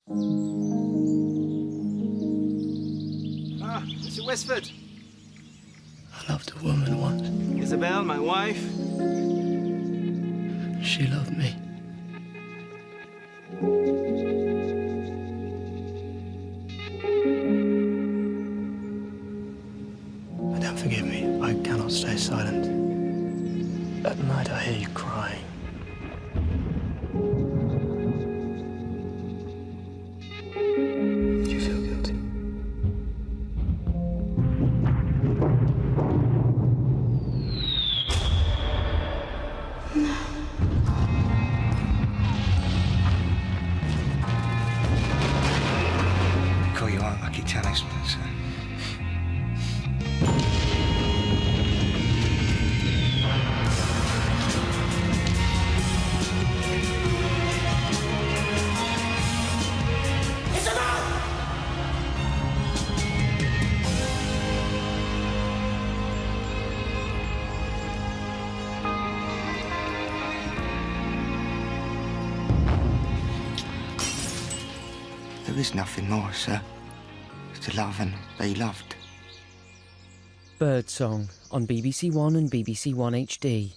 Ah, Mr. Westford. I loved a woman once. Isabel, my wife. She loved me. But don't forgive me. I cannot stay silent. At night I hear you crying. Do you feel guilty? Call you Unlucky Talisman, sir. There is nothing more, sir, to love and be loved. Birdsong on BBC One and BBC One HD.